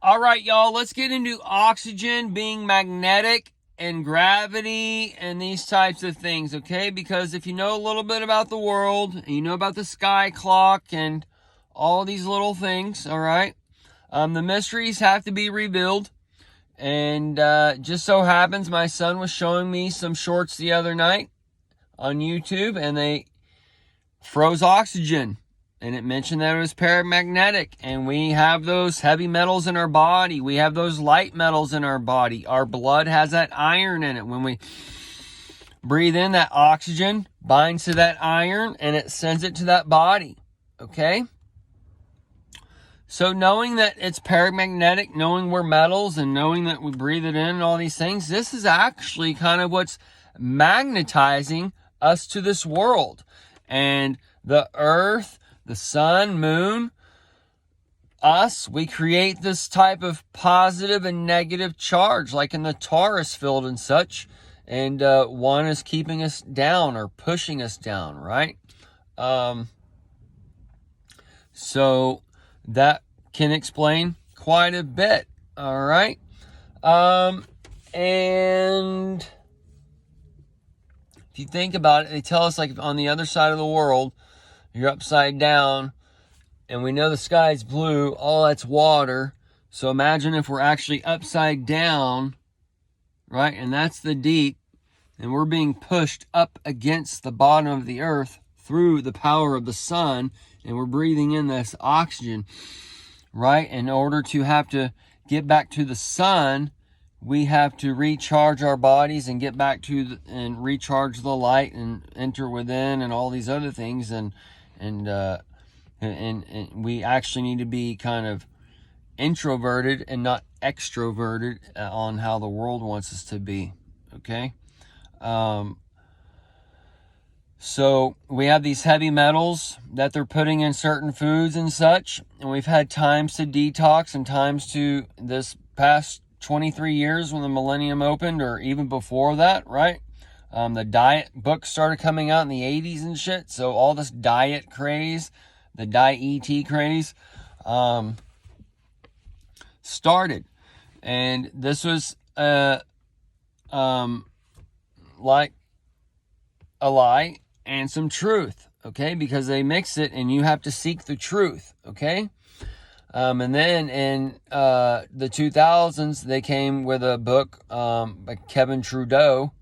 All right, y'all, let's get into oxygen being magnetic and gravity and these types of things, okay? Because if you know a little bit about the world, and you know about the sky clock and all these little things, all right? The mysteries have to be revealed. And just so happens my son was showing me some shorts the other night on YouTube, and they froze oxygen. And it mentioned that it was paramagnetic. And we have those heavy metals in our body. We have those light metals in our body. Our blood has that iron in it. When we breathe in, that oxygen binds to that iron and it sends it to that body. Okay? So knowing that it's paramagnetic, knowing we're metals and knowing that we breathe it in and all these things, this is actually kind of what's magnetizing us to this world. And the earth, the sun, moon, us, we create this type of positive and negative charge, like in the Taurus field and such. And one is keeping us down or pushing us down, right? So that can explain quite a bit, all right? And if you think about it, they tell us like on the other side of the world, you're upside down, and we know the sky's blue, all that's water. So imagine if we're actually upside down, right? And that's the deep, and we're being pushed up against the bottom of the earth through the power of the sun, and we're breathing in this oxygen, right? In order to have to get back to the sun, we have to recharge our bodies and get back to and recharge the light and enter within and all these other things. And we actually need to be kind of introverted and not extroverted on how the world wants us to be. Okay. So we have these heavy metals that they're putting in certain foods and such. And we've had times to detox and times to this past 23 years when the millennium opened, or even before that, right? The diet books started coming out in the 80s and shit. So all this diet craze, the diet craze, started. And this was, like a lie and some truth, okay? Because they mix it and you have to seek the truth, okay? And then in the 2000s, they came with a book by Kevin Trudeau.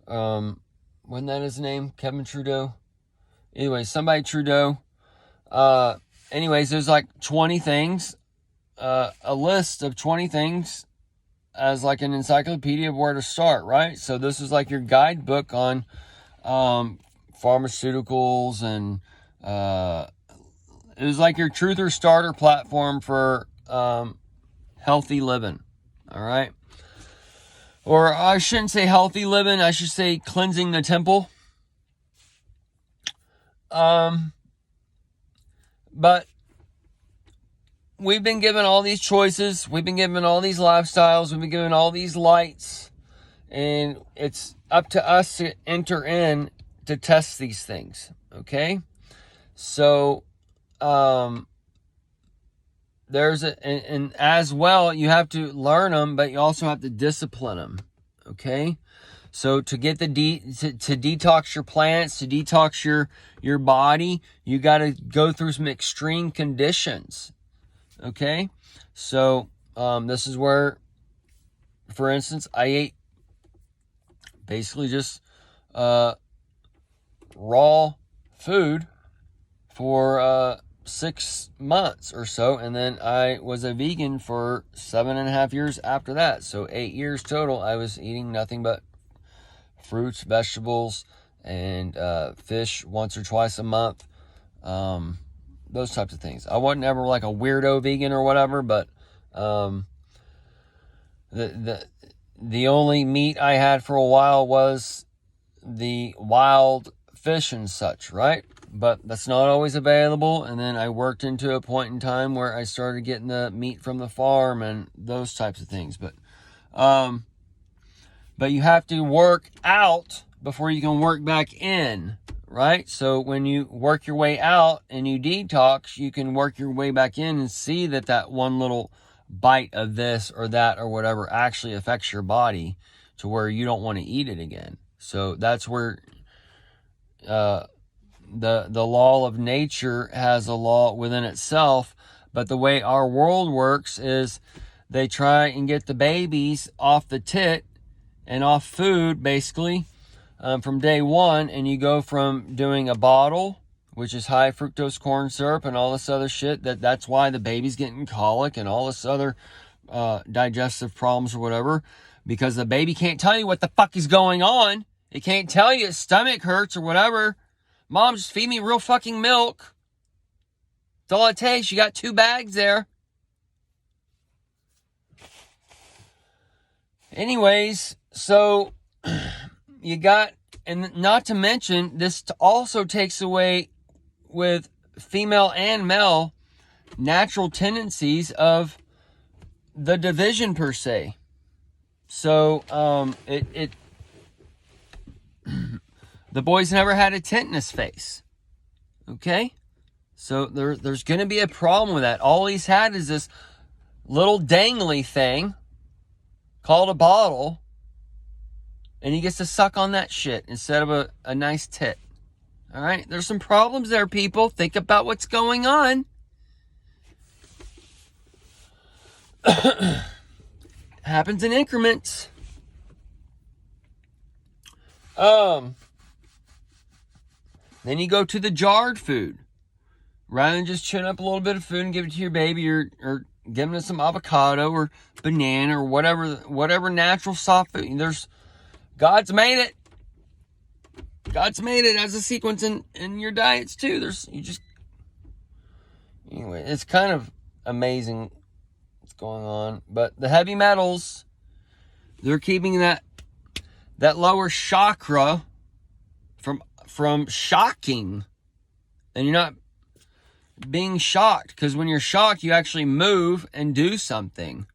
Wasn't that his name? Kevin Trudeau? Anyway, somebody Trudeau. Anyways, there's like 20 things, a list of 20 things as like an encyclopedia of where to start, right? So this is like your guidebook on pharmaceuticals, and it was like your truther starter platform for healthy living, all right? Or I shouldn't say healthy living, I should say cleansing the temple. But we've been given all these choices, we've been given all these lifestyles, we've been given all these lights, and it's up to us to enter in to test these things, okay? So, there's and as well, you have to learn them, but you also have to discipline them, okay? So to get to detox your plants, to detox your body, you got to go through some extreme conditions, okay? So, this is where, for instance, I ate basically just raw food for 6 months or so, and then I was a vegan for 7.5 years after that. So 8 years total, I was eating nothing but fruits, vegetables, and fish once or twice a month. Those types of things. I wasn't ever like a weirdo vegan or whatever, but the only meat I had for a while was the wild fish and such, right? But that's not always available. And then I worked into a point in time where I started getting the meat from the farm and those types of things. But you have to work out before you can work back in, right? So when you work your way out and you detox, you can work your way back in and see that one little bite of this or that or whatever actually affects your body to where you don't want to eat it again. So that's where the law of nature has a law within itself. But the way our world works is they try and get the babies off the tit and off food, basically, from day one. And you go from doing a bottle, which is high fructose corn syrup and all this other shit. That's why the baby's getting colic and all this other digestive problems or whatever. Because the baby can't tell you what the fuck is going on. It can't tell you its stomach hurts or whatever. Mom, just feed me real fucking milk. That's all it takes. You got 2 bags there. Anyways, so you got, and not to mention, this also takes away with female and male natural tendencies of the division per se. So, the boys never had a tent in his face. Okay? So there's going to be a problem with that. All he's had is this little dangly thing called a bottle, and he gets to suck on that shit instead of a nice tit. All right? There's some problems there, people. Think about what's going on. Happens in increments. Then you go to the jarred food. Rather than just chewing up a little bit of food and give it to your baby, or giving it some avocado or banana or whatever natural soft food. God's made it. God's made it as a sequence in your diets too. Anyway, it's kind of amazing what's going on. But the heavy metals, they're keeping that lower chakra from shocking. And you're not being shocked, because when you're shocked, you actually move and do something.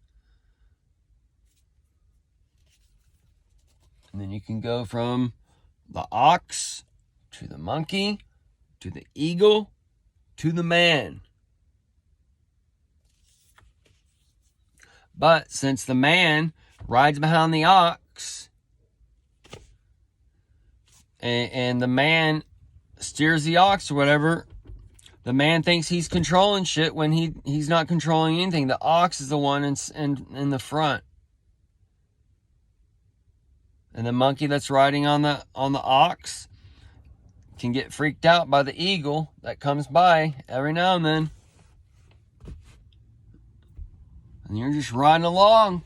And then you can go from the ox to the monkey to the eagle to the man. But since the man rides behind the ox and the man steers the ox or whatever, the man thinks he's controlling shit when he's not controlling anything. The ox is the one in the front. And the monkey that's riding on the ox can get freaked out by the eagle that comes by every now and then. And you're just riding along.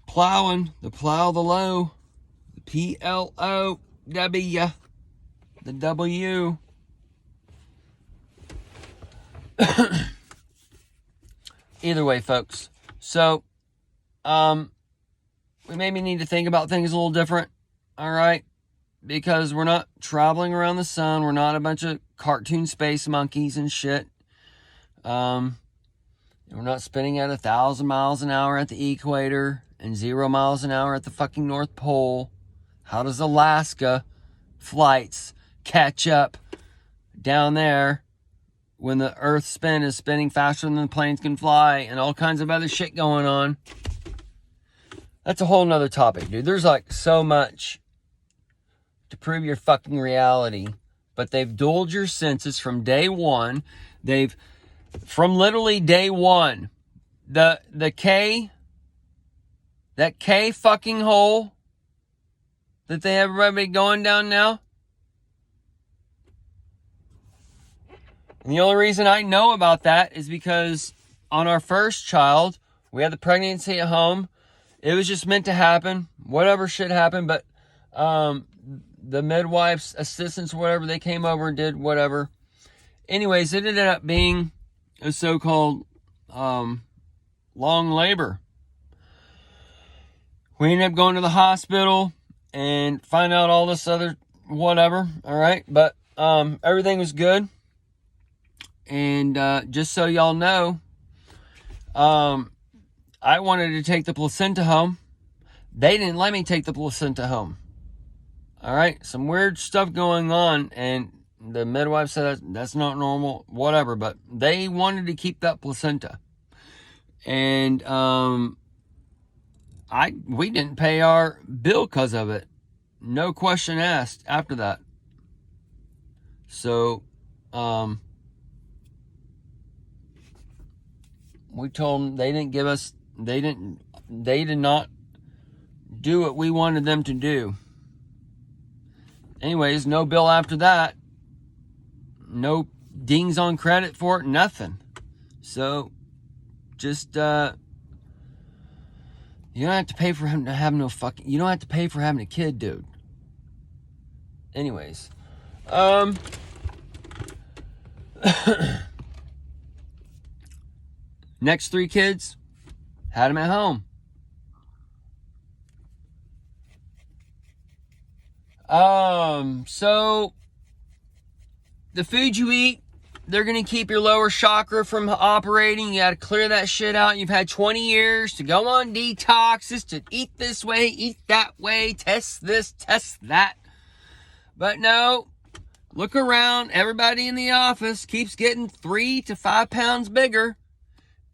Plowing. The plow, the low. The P-L-O-W. The W. Either way, folks. So, we maybe need to think about things a little different. All right? Because we're not traveling around the sun. We're not a bunch of cartoon space monkeys and shit. We're not spinning at 1,000 miles an hour at the equator and 0 miles an hour at the fucking North Pole. How does Alaska flights catch up down there when the Earth's spin is spinning faster than the planes can fly and all kinds of other shit going on? That's a whole nother topic, dude. There's like so much to prove your fucking reality. But they've dulled your senses from day one. From literally day one. That K fucking hole that they have everybody going down now. And the only reason I know about that is because on our first child, we had the pregnancy at home. It was just meant to happen. Whatever shit happened, but the midwife's assistants, whatever, they came over and did whatever. Anyways, it ended up being a so-called long labor. We ended up going to the hospital and find out all this other whatever. All right, but everything was good. And just so y'all know, I wanted to take the placenta home. They didn't let me take the placenta home. All right, some weird stuff going on, and the midwife said that's not normal, whatever, but they wanted to keep that placenta. And we didn't pay our bill because of it. No question asked after that. So we told them they did not do what we wanted them to do. Anyways, no bill after that. No dings on credit for it, nothing. So just you don't have to pay for him to have you don't have to pay for having a kid, dude. Anyways, next 3 kids had them at home. So the food you eat, they're going to keep your lower chakra from operating. You got to clear that shit out. You've had 20 years to go on detoxes, to eat this way, eat that way, test this, test that. But no, look around. Everybody in the office keeps getting 3 to 5 pounds bigger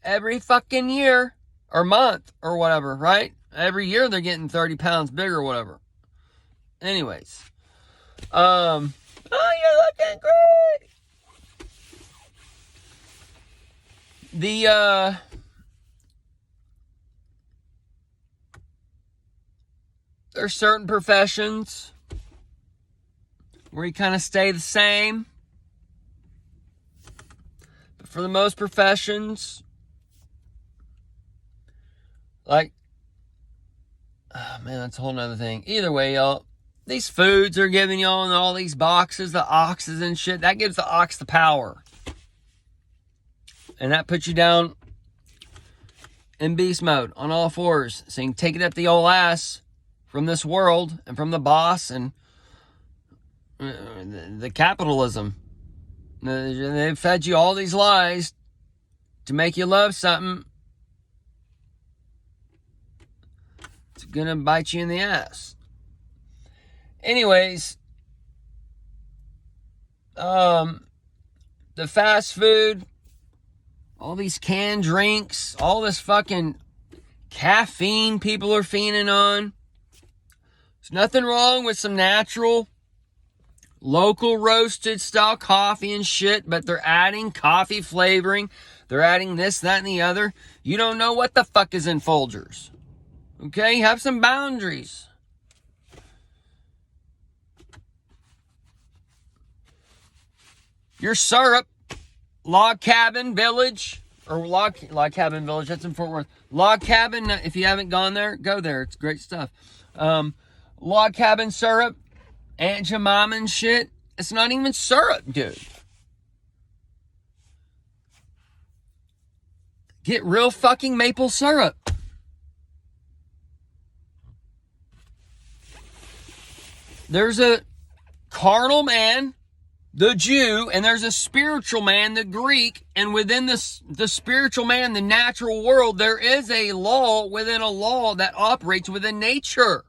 every fucking year or month or whatever, right? Every year they're getting 30 pounds bigger or whatever. Anyways, oh, you're looking great. There's certain professions where you kind of stay the same. But for the most professions, like, oh man, that's a whole nother thing. Either way, y'all, these foods are giving y'all in all these boxes, the oxes and shit, that gives the ox the power. And that puts you down in beast mode on all fours. So you can take it up the old ass from this world and from the boss and the capitalism. They've fed you all these lies to make you love something. It's gonna bite you in the ass. Anyways, the fast food, all these canned drinks, all this fucking caffeine people are fiending on. There's nothing wrong with some natural, local roasted style coffee and shit, but they're adding coffee flavoring. They're adding this, that, and the other. You don't know what the fuck is in Folgers. Okay? Have some boundaries. Your syrup, Log Cabin Village, or Log Cabin Village, that's in Fort Worth. Log Cabin, if you haven't gone there, go there. It's great stuff. Log Cabin syrup, Aunt Jemima and shit. It's not even syrup, dude. Get real fucking maple syrup. There's a carnal man, the Jew, and there's a spiritual man, the Greek, and within the spiritual man, the natural world, there is a law within a law that operates within nature.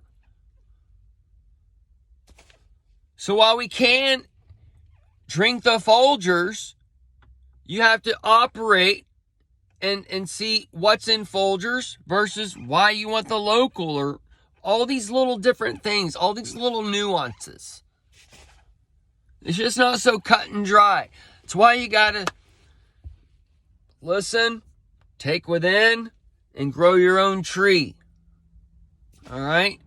So while we can drink the Folgers, you have to operate and see what's in Folgers versus why you want the local, or all these little different things, all these little nuances. It's just not so cut and dry. That's why you gotta listen, take within, and grow your own tree. Alright?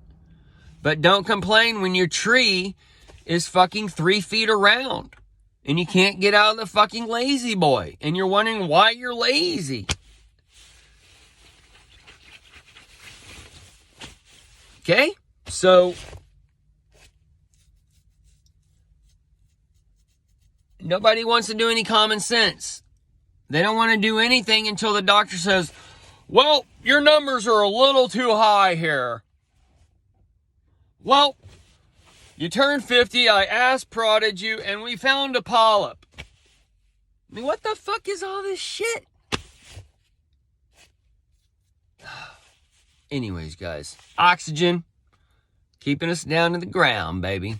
But don't complain when your tree is fucking 3 feet around and you can't get out of the fucking lazy boy and you're wondering why you're lazy. Okay? So nobody wants to do any common sense. They don't want to do anything until the doctor says, well, your numbers are a little too high here. Well, you turned 50, I ass-prodded you, and we found a polyp. I mean, what the fuck is all this shit? Anyways, guys, oxygen, keeping us down to the ground, baby.